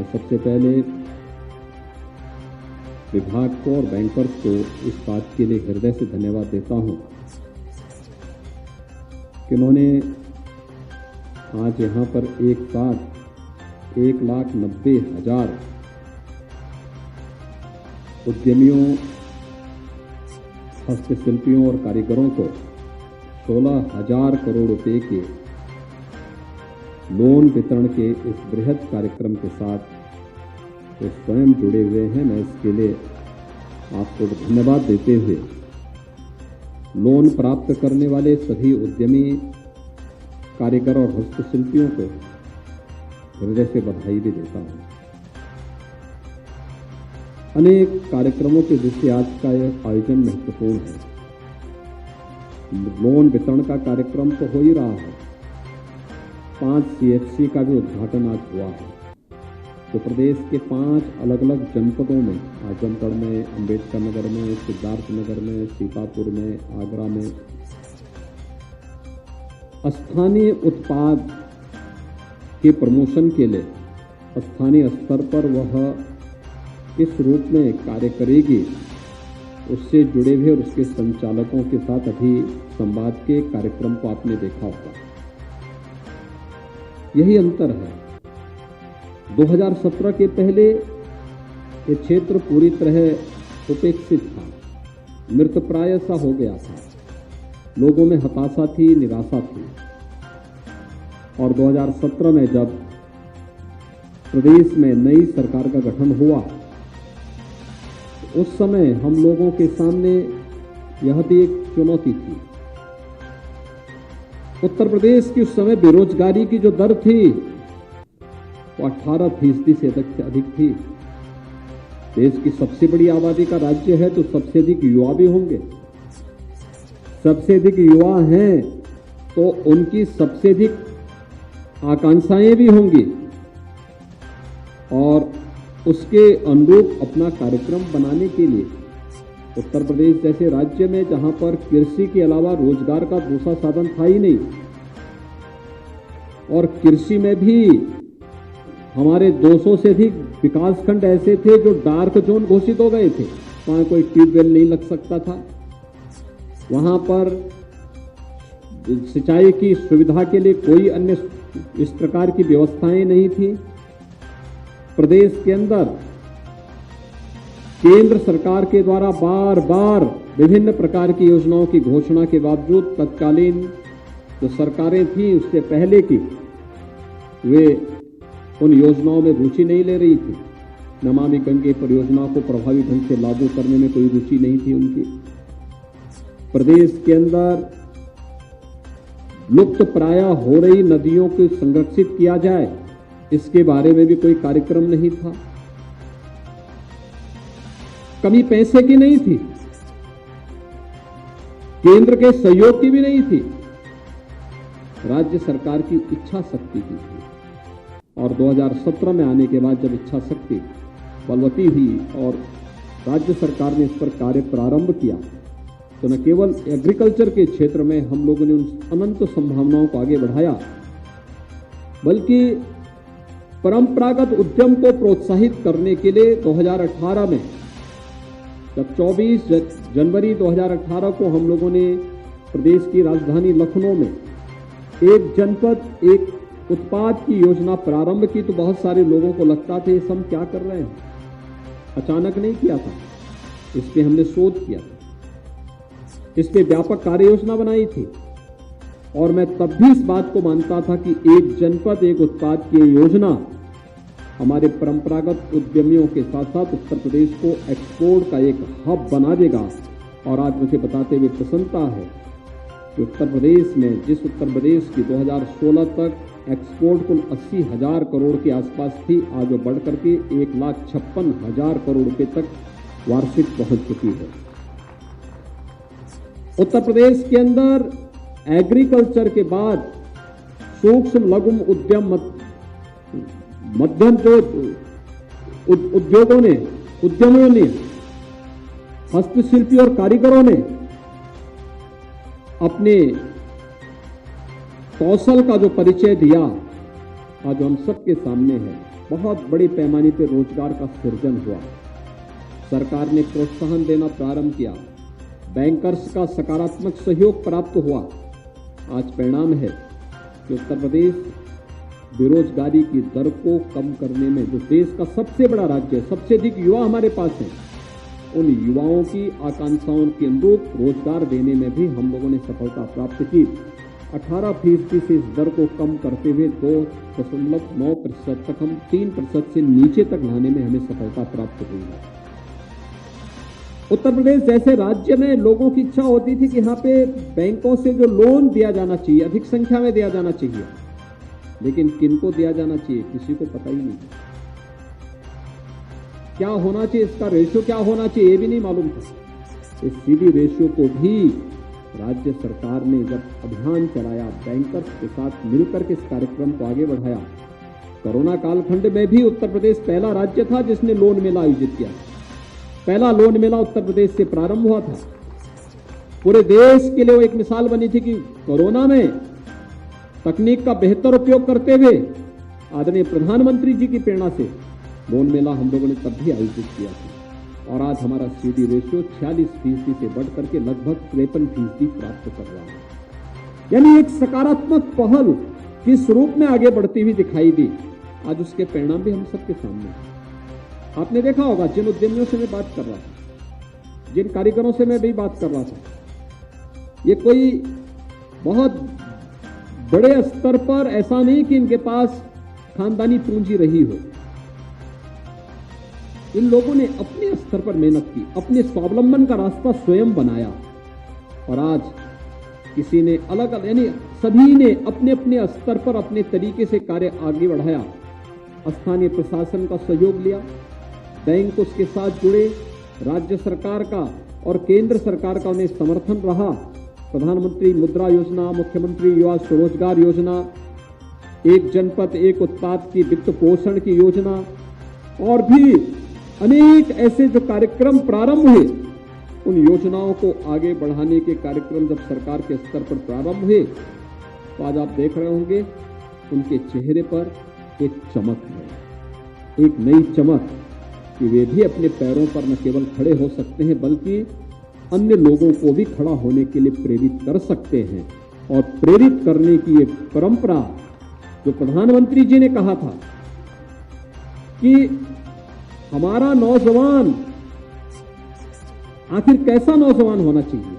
सबसे पहले विभाग को और बैंकर्स को इस बात के लिए हृदय से धन्यवाद देता हूं कि उन्होंने आज यहाँ पर एक साथ 1,90,000 उद्यमियों, हस्तशिल्पियों और कारीगरों को 16,000 करोड़ रुपए के लोन वितरण के इस बृहद कार्यक्रम के साथ वो स्वयं जुड़े हुए हैं। मैं इसके लिए आपको धन्यवाद देते हुए लोन प्राप्त करने वाले सभी उद्यमी, कारीगर और हस्तशिल्पियों को हृदय से बधाई भी देता हूं। अनेक कार्यक्रमों के दृष्टि आज का यह आयोजन महत्वपूर्ण है। लोन वितरण का कार्यक्रम तो हो ही रहा है, 5 CFC का भी उद्घाटन आज हुआ है। तो प्रदेश के 5 अलग अलग जनपदों में, आजमगढ़ में, अंबेडकर नगर में, सिद्धार्थ नगर में, सीतापुर में, आगरा में स्थानीय उत्पाद के प्रमोशन के लिए स्थानीय स्तर पर वह किस रूप में कार्य करेगी, उससे जुड़े हुए और उसके संचालकों के साथ अभी संवाद के कार्यक्रम को आपने देखा होगा। यही अंतर है। 2017 के पहले ये क्षेत्र पूरी तरह उपेक्षित था, मृतप्राय सा हो गया था। लोगों में हताशा थी, निराशा थी। और 2017 में जब प्रदेश में नई सरकार का गठन हुआ, उस समय हम लोगों के सामने यह भी एक चुनौती थी। उत्तर प्रदेश की उस समय बेरोजगारी की जो दर थी वो 18% से अधिक थी। देश की सबसे बड़ी आबादी का राज्य है तो सबसे अधिक युवा भी होंगे। सबसे अधिक युवा हैं तो उनकी सबसे अधिक आकांक्षाएं भी होंगी और उसके अनुरूप अपना कार्यक्रम बनाने के लिए उत्तर प्रदेश जैसे राज्य में, जहां पर कृषि के अलावा रोजगार का दूसरा साधन था ही नहीं, और कृषि में भी हमारे 200 से अधिक विकासखंड ऐसे थे जो डार्क जोन घोषित हो गए थे। वहां कोई ट्यूबवेल नहीं लग सकता था, वहां पर सिंचाई की सुविधा के लिए कोई अन्य इस प्रकार की व्यवस्थाएं नहीं थी। प्रदेश के अंदर केंद्र सरकार के द्वारा बार बार विभिन्न प्रकार की योजनाओं की घोषणा के बावजूद तत्कालीन जो सरकारें थी उससे पहले की, वे उन योजनाओं में रुचि नहीं ले रही थी। नमामि गंगे परियोजना को प्रभावी ढंग से लागू करने में कोई रुचि नहीं थी उनकी। प्रदेश के अंदर लुप्त प्राय हो रही नदियों को संरक्षित किया जाए, इसके बारे में भी कोई कार्यक्रम नहीं था। कमी पैसे की नहीं थी, केंद्र के सहयोग की भी नहीं थी, राज्य सरकार की इच्छा शक्ति की थी। और 2017 में आने के बाद जब इच्छा शक्ति बलवती हुई और राज्य सरकार ने इस पर कार्य प्रारंभ किया, तो न केवल एग्रीकल्चर के क्षेत्र में हम लोगों ने उन अनंत संभावनाओं को आगे बढ़ाया, बल्कि परंपरागत उद्यम को प्रोत्साहित करने के लिए 2018 में, जब 24 जनवरी 2018 को हम लोगों ने प्रदेश की राजधानी लखनऊ में एक जनपद एक उत्पाद की योजना प्रारंभ की, तो बहुत सारे लोगों को लगता था ये हम क्या कर रहे हैं। अचानक नहीं किया था, इस पे हमने शोध किया था, इस पे व्यापक कार्य योजना बनाई थी। और मैं तब भी इस बात को मानता था कि एक जनपद एक उत्पाद की योजना हमारे परंपरागत उद्यमियों के साथ साथ उत्तर प्रदेश को एक्सपोर्ट का एक हब बना देगा। और आज मुझे बताते हुए प्रसन्नता है कि उत्तर प्रदेश में, जिस उत्तर प्रदेश की 2016 तक एक्सपोर्ट कुल 80,000 करोड़ के आसपास थी, आज वो बढ़ करके 1,56,000 करोड़ रुपए तक वार्षिक पहुंच चुकी है। उत्तर प्रदेश के अंदर एग्रीकल्चर के बाद सूक्ष्म लघु उद्यम, मध्यम जो उद्यमियों ने, हस्तशिल्पी और कारीगरों ने अपने कौशल का जो परिचय दिया, आज हम सबके सामने है। बहुत बड़े पैमाने पर रोजगार का सृजन हुआ। सरकार ने प्रोत्साहन देना प्रारंभ किया, बैंकर्स का सकारात्मक सहयोग प्राप्त हुआ। आज परिणाम है कि उत्तर प्रदेश बेरोजगारी की दर को कम करने में, जो देश का सबसे बड़ा राज्य है, सबसे अधिक युवा हमारे पास हैं, उन युवाओं की आकांक्षाओं के अनुरूप रोजगार देने में भी हम लोगों ने सफलता प्राप्त की। 18% से इस दर को कम करते हुए 2.9% तक, हम 3% से नीचे तक लाने में हमें सफलता प्राप्त हुई है। उत्तर प्रदेश जैसे राज्य में लोगों की इच्छा होती थी कि यहाँ पे बैंकों से जो लोन दिया जाना चाहिए, अधिक संख्या में दिया जाना चाहिए, लेकिन किनको दिया जाना चाहिए किसी को पता ही नहीं। क्या होना चाहिए, इसका रेशियो क्या होना चाहिए, ये भी नहीं मालूम था। इस सीडी रेशियो को भी राज्य सरकार ने जब अभियान चलाया, बैंकर्स के साथ मिलकर के इस कार्यक्रम को आगे बढ़ाया। कोरोना कालखंड में भी उत्तर प्रदेश पहला राज्य था जिसने लोन मेला आयोजित किया। पहला लोन मेला उत्तर प्रदेश से प्रारंभ हुआ था। पूरे देश के लिए वो एक मिसाल बनी थी कि कोरोना में तकनीक का बेहतर उपयोग करते हुए आदरणीय प्रधानमंत्री जी की प्रेरणा से लोन मेला हम लोगों ने तब भी आयोजित किया था। और आज हमारा सीडी रेशियो 46% से बढ़ करके लगभग 53% प्राप्त कर रहा है। यानी एक सकारात्मक पहल किस रूप में आगे बढ़ती हुई दिखाई दी, आज उसके परिणाम भी हम सबके सामने हैं। आपने देखा होगा, जिन उद्यमियों से मैं बात कर रहा था, जिन कारीगरों से मैं भी बात कर रहा था, ये कोई बहुत बड़े स्तर पर ऐसा नहीं कि इनके पास खानदानी पूंजी रही हो। इन लोगों ने अपने स्तर पर मेहनत की, अपने स्वावलंबन का रास्ता स्वयं बनाया। और आज किसी ने अलग अलग, यानी सभी ने अपने अपने स्तर पर अपने तरीके से कार्य आगे बढ़ाया। स्थानीय प्रशासन का सहयोग लिया, बैंक उसके साथ जुड़े, राज्य सरकार का और केंद्र सरकार का उन्हें समर्थन रहा। प्रधानमंत्री मुद्रा योजना, मुख्यमंत्री युवा स्वरोजगार योजना, एक जनपद एक उत्पाद की वित्त पोषण की योजना और भी अनेक ऐसे जो कार्यक्रम प्रारंभ हुए, उन योजनाओं को आगे बढ़ाने के कार्यक्रम जब सरकार के स्तर पर प्रारंभ हुए तो आज आप देख रहे होंगे उनके चेहरे पर एक चमक है, एक नई चमक कि वे भी अपने पैरों पर न केवल खड़े हो सकते हैं बल्कि अन्य लोगों को भी खड़ा होने के लिए प्रेरित कर सकते हैं। और प्रेरित करने की ये परंपरा जो प्रधानमंत्री जी ने कहा था कि हमारा नौजवान आखिर कैसा नौजवान होना चाहिए,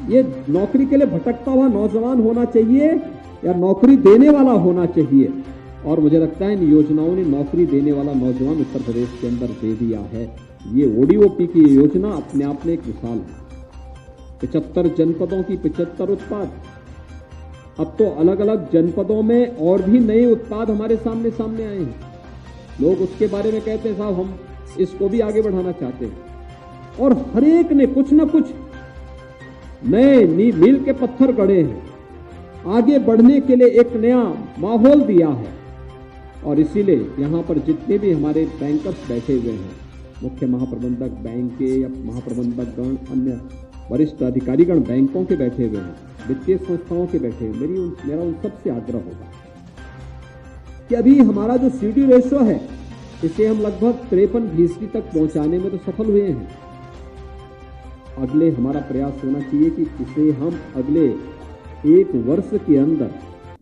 ये नौकरी के लिए भटकता हुआ नौजवान होना चाहिए या नौकरी देने वाला होना चाहिए। और मुझे लगता है इन योजनाओं ने नौकरी देने वाला नौजवान उत्तर प्रदेश के अंदर दे दिया है। ये ओडीओपी की योजना अपने आप में एक मिसाल है। 75 जनपदों की 75 उत्पाद, अब तो अलग अलग जनपदों में और भी नए उत्पाद हमारे सामने आए हैं। लोग उसके बारे में कहते हैं साहब हम इसको भी आगे बढ़ाना चाहते हैं। और हर एक ने कुछ न कुछ नए मील के पत्थर गढ़े हैं, आगे बढ़ने के लिए एक नया माहौल दिया है। और इसीलिए यहाँ पर जितने भी हमारे बैंकर्स बैठे हुए हैं, मुख्य महाप्रबंधक बैंक के या महाप्रबंधक गण, अन्य वरिष्ठ अधिकारीगण बैंकों के बैठे हुए हैं, वित्तीय संस्थाओं के बैठे हैं, मेरा उन सबसे आग्रह होगा कि अभी हमारा जो सीडी रेशियो है इसे हम लगभग 53% तक पहुंचाने में तो सफल हुए हैं। अगले हमारा प्रयास होना चाहिए कि इसे हम अगले एक वर्ष के अंदर,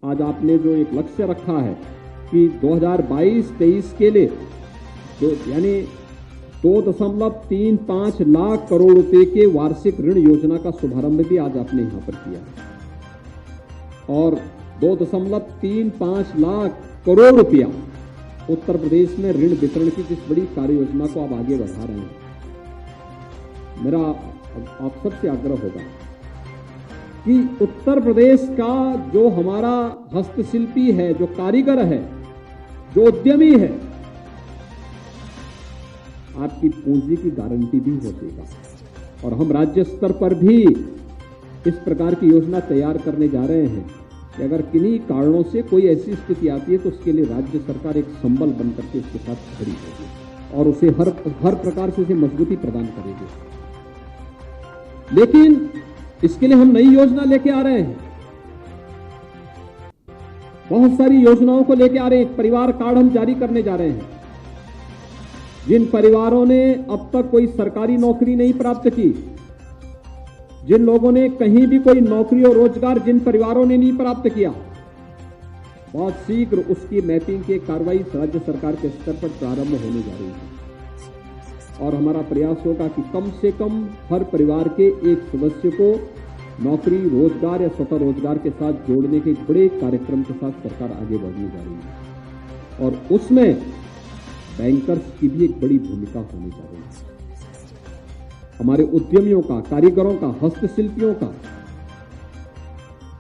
आज आपने जो एक लक्ष्य रखा है कि 2022-23 के लिए तो यानी 2.35 लाख करोड़ रुपए के वार्षिक ऋण योजना का शुभारंभ भी आज आपने यहां पर किया। और 2.35 लाख करोड़ रुपया उत्तर प्रदेश में ऋण वितरण की जिस बड़ी कार्य योजना को आप आगे बढ़ा रहे हैं, मेरा आप सबसे आग्रह होगा कि उत्तर प्रदेश का जो हमारा हस्तशिल्पी है, जो कारीगर है, जो उद्यमी है, आपकी पूंजी की गारंटी भी हो देगा। और हम राज्य स्तर पर भी इस प्रकार की योजना तैयार करने जा रहे हैं कि अगर किन्हीं कारणों से कोई ऐसी स्थिति आती है तो उसके लिए राज्य सरकार एक संबल बनकर के उसके साथ खड़ी होगी और उसे हर प्रकार से उसे मजबूती प्रदान करेगी। लेकिन इसके लिए हम नई योजना लेके आ रहे हैं। बहुत सारी योजनाओं को लेकर आ रहे हैं। परिवार कार्ड हम जारी करने जा रहे हैं। जिन परिवारों ने अब तक कोई सरकारी नौकरी नहीं प्राप्त की, जिन लोगों ने कहीं भी कोई नौकरी और रोजगार जिन परिवारों ने नहीं प्राप्त किया, बहुत शीघ्र उसकी मैपिंग की कार्रवाई राज्य सरकार के स्तर पर प्रारंभ होने जा रही है। और हमारा प्रयास होगा कि कम से कम हर परिवार के एक सदस्य को नौकरी, रोजगार या स्वतः रोजगार के साथ जोड़ने के बड़े कार्यक्रम के साथ सरकार आगे बढ़ने जा रही है। और उसमें बैंकर्स की भी एक बड़ी भूमिका होने जा रही है। हमारे उद्यमियों का, कारीगरों का, हस्तशिल्पियों का,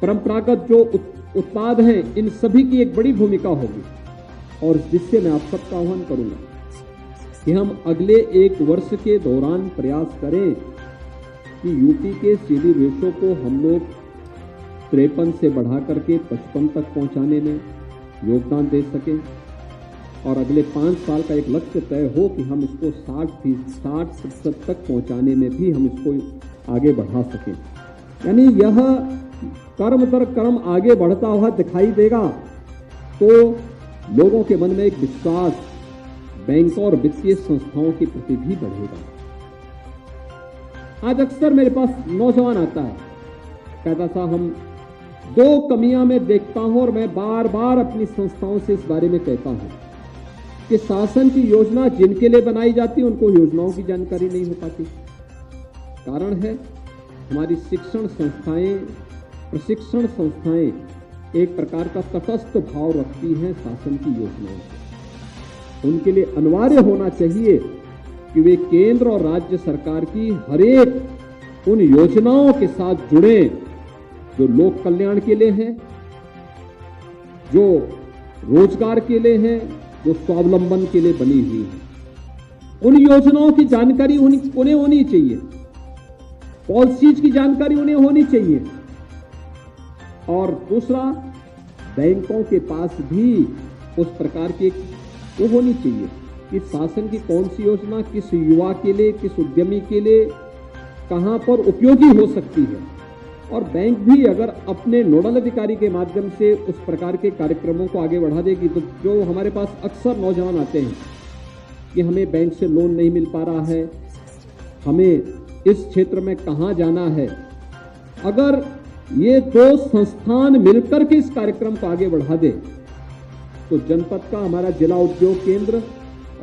परंपरागत जो उत्पाद हैं, इन सभी की एक बड़ी भूमिका होगी। और जिससे मैं आप सबका आह्वान करूंगा कि हम अगले एक वर्ष के दौरान प्रयास करें कि यूपी के सीडी रेशो को हम लोग 53 से बढ़ा करके 55 तक पहुंचाने में योगदान दे सकें। और अगले 5 साल का एक लक्ष्य तय हो कि हम इसको 60% तक पहुंचाने में भी हम इसको आगे बढ़ा सकें। यानी यह कर्म दर कर्म आगे बढ़ता हुआ दिखाई देगा तो लोगों के मन में एक विश्वास बैंकों और वित्तीय संस्थाओं के प्रति भी बढ़ेगा। आज अक्सर मेरे पास नौजवान आता है, कहता था हम 2 कमियां मैं देखता हूं और मैं बार बार अपनी संस्थाओं से इस बारे में कहता हूं कि शासन की योजना जिनके लिए बनाई जाती है उनको योजनाओं की जानकारी नहीं हो पाती। कारण है हमारी शिक्षण संस्थाएं, प्रशिक्षण संस्थाएं एक प्रकार का तटस्थ भाव रखती हैं शासन की योजनाओं से। उनके लिए अनिवार्य होना चाहिए कि वे केंद्र और राज्य सरकार की हर एक उन योजनाओं के साथ जुड़े जो लोक कल्याण के लिए है, जो रोजगार के लिए है, जो स्वावलंबन के लिए बनी हुई है। उन योजनाओं की जानकारी उन्हें होनी चाहिए, पॉलिसीज की जानकारी उन्हें होनी चाहिए। और दूसरा, बैंकों के पास भी उस प्रकार की वो होनी चाहिए कि शासन की कौन सी योजना किस युवा के लिए, किस उद्यमी के लिए कहां पर उपयोगी हो सकती है। और बैंक भी अगर अपने नोडल अधिकारी के माध्यम से उस प्रकार के कार्यक्रमों को आगे बढ़ा देगी तो जो हमारे पास अक्सर नौजवान आते हैं कि हमें बैंक से लोन नहीं मिल पा रहा है, हमें इस क्षेत्र में कहां जाना है, अगर ये 2 संस्थान मिलकर के इस कार्यक्रम को आगे बढ़ा दे तो जनपद का हमारा जिला उद्योग केंद्र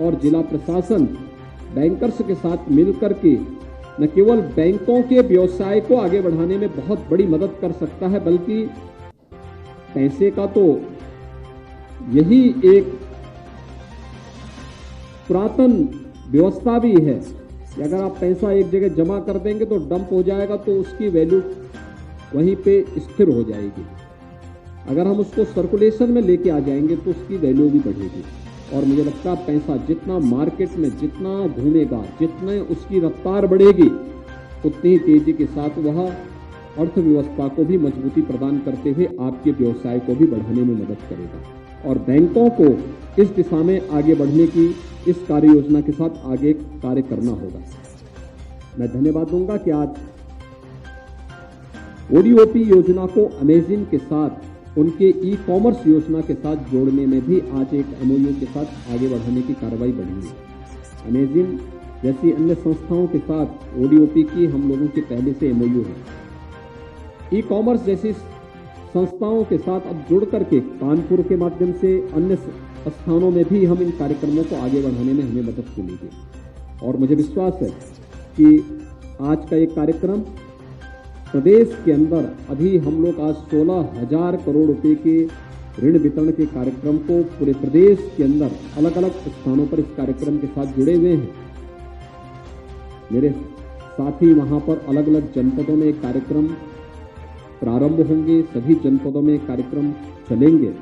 और जिला प्रशासन बैंकर्स के साथ मिलकर के न केवल बैंकों के व्यवसाय को आगे बढ़ाने में बहुत बड़ी मदद कर सकता है, बल्कि पैसे का तो यही एक पुरातन व्यवस्था भी है कि अगर आप पैसा एक जगह जमा कर देंगे तो डंप हो जाएगा तो उसकी वैल्यू वहीं पे स्थिर हो जाएगी। अगर हम उसको सर्कुलेशन में लेके आ जाएंगे तो उसकी वैल्यू भी बढ़ेगी। और मुझे लगता है पैसा जितना मार्केट में जितना घूमेगा, जितने उसकी रफ्तार बढ़ेगी, उतनी तेजी के साथ वह अर्थव्यवस्था को भी मजबूती प्रदान करते हुए आपके व्यवसाय को भी बढ़ाने में मदद करेगा। और बैंकों को इस दिशा में आगे बढ़ने की इस कार्य योजना के साथ आगे कार्य करना होगा। मैं धन्यवाद दूंगा कि आज ओडीओपी योजना को अमेजिंग के साथ, उनके ई-कॉमर्स योजना के साथ जोड़ने में भी आज एक एमओयू के साथ आगे बढ़ाने की कार्रवाई बढ़ी है। अमेजिंग जैसी अन्य संस्थाओं के साथ ओडीओपी की हम लोगों के पहले से एमओयू है। ई-कॉमर्स जैसी संस्थाओं के साथ अब जुड़ करके कानपुर के माध्यम से अन्य स्थानों में भी हम इन कार्यक्रमों को आगे बढ़ाने में हमें मदद मिलेगी। और मुझे विश्वास है कि आज का एक कार्यक्रम प्रदेश के अंदर अभी हम लोग आज 16,000 करोड़ रुपए के ऋण वितरण के कार्यक्रम को पूरे प्रदेश के अंदर अलग अलग स्थानों पर इस कार्यक्रम के साथ जुड़े हुए हैं। मेरे साथी वहां पर अलग अलग जनपदों में कार्यक्रम प्रारंभ होंगे, सभी जनपदों में कार्यक्रम चलेंगे।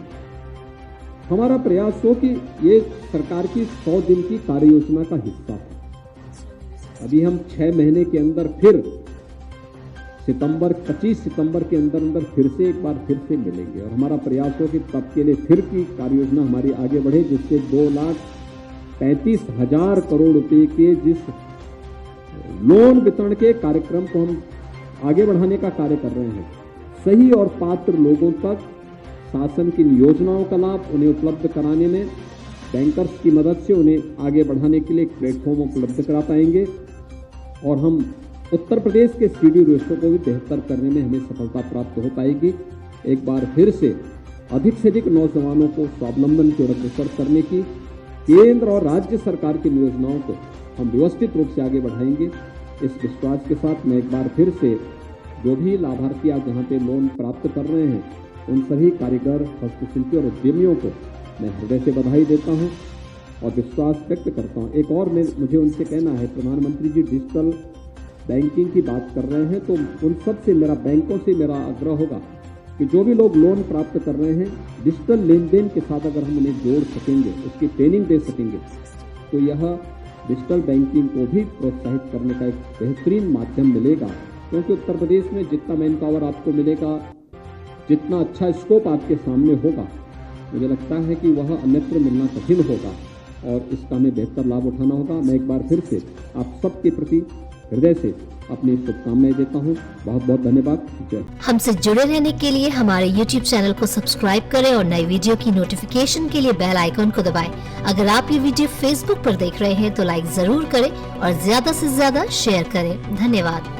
हमारा प्रयास हो कि ये सरकार की 100 दिन की कार्य योजना का हिस्सा है। अभी हम 6 महीने के अंदर फिर 25 सितंबर के अंदर फिर से एक बार फिर से मिलेंगे और हमारा प्रयास हो कि तब के लिए फिर की कार्य योजना हमारी आगे बढ़े, जिससे 2,35,000 करोड़ रुपए के जिस लोन वितरण के कार्यक्रम को हम आगे बढ़ाने का कार्य कर रहे हैं, सही और पात्र लोगों तक शासन की योजनाओं का लाभ उन्हें उपलब्ध कराने में बैंकर्स की मदद से उन्हें आगे बढ़ाने के लिए एक प्लेटफॉर्म उपलब्ध करा पाएंगे और हम उत्तर प्रदेश के सीडी रेशो को भी बेहतर करने में हमें सफलता प्राप्त हो पाएगी। एक बार फिर से अधिक नौजवानों को स्वावलंबन की ओर अग्रसर करने की केंद्र और राज्य सरकार की योजनाओं को हम व्यवस्थित रूप से आगे बढ़ाएंगे। इस विश्वास के साथ मैं एक बार फिर से जो भी लाभार्थी आज यहाँ पे लोन प्राप्त कर रहे हैं उन सभी कारीगर, हस्तशिल्पी और उद्यमियों को मैं हृदय से बधाई देता हूँ और विश्वास व्यक्त करता हूँ। एक और मुझे उनसे कहना है, प्रधानमंत्री जी डिजिटल बैंकिंग की बात कर रहे हैं तो उन सब से बैंकों से मेरा आग्रह होगा कि जो भी लोग लोन प्राप्त कर रहे हैं डिजिटल लेन देन के साथ अगर हम उन्हें जोड़ सकेंगे, उसकी ट्रेनिंग दे सकेंगे तो यह डिजिटल बैंकिंग को भी प्रोत्साहित करने का एक बेहतरीन माध्यम मिलेगा। क्योंकि उत्तर प्रदेश में जितना मैन पावर आपको मिलेगा, जितना अच्छा स्कोप आपके सामने होगा, मुझे लगता है कि वह अन्यत्र मिलना कठिन होगा और इसका हमें बेहतर लाभ उठाना होगा। मैं एक बार फिर से आप सबके प्रति हृदय से अपनी शुभकामनाएं देता हूं। बहुत बहुत धन्यवाद। जय। हमसे जुड़े रहने के लिए हमारे YouTube चैनल को सब्सक्राइब करें और नई वीडियो की नोटिफिकेशन के लिए बेल आइकन को दबाएं। अगर आप ये वीडियो Facebook पर देख रहे हैं तो लाइक जरूर करें और ज्यादा से ज्यादा शेयर करें। धन्यवाद।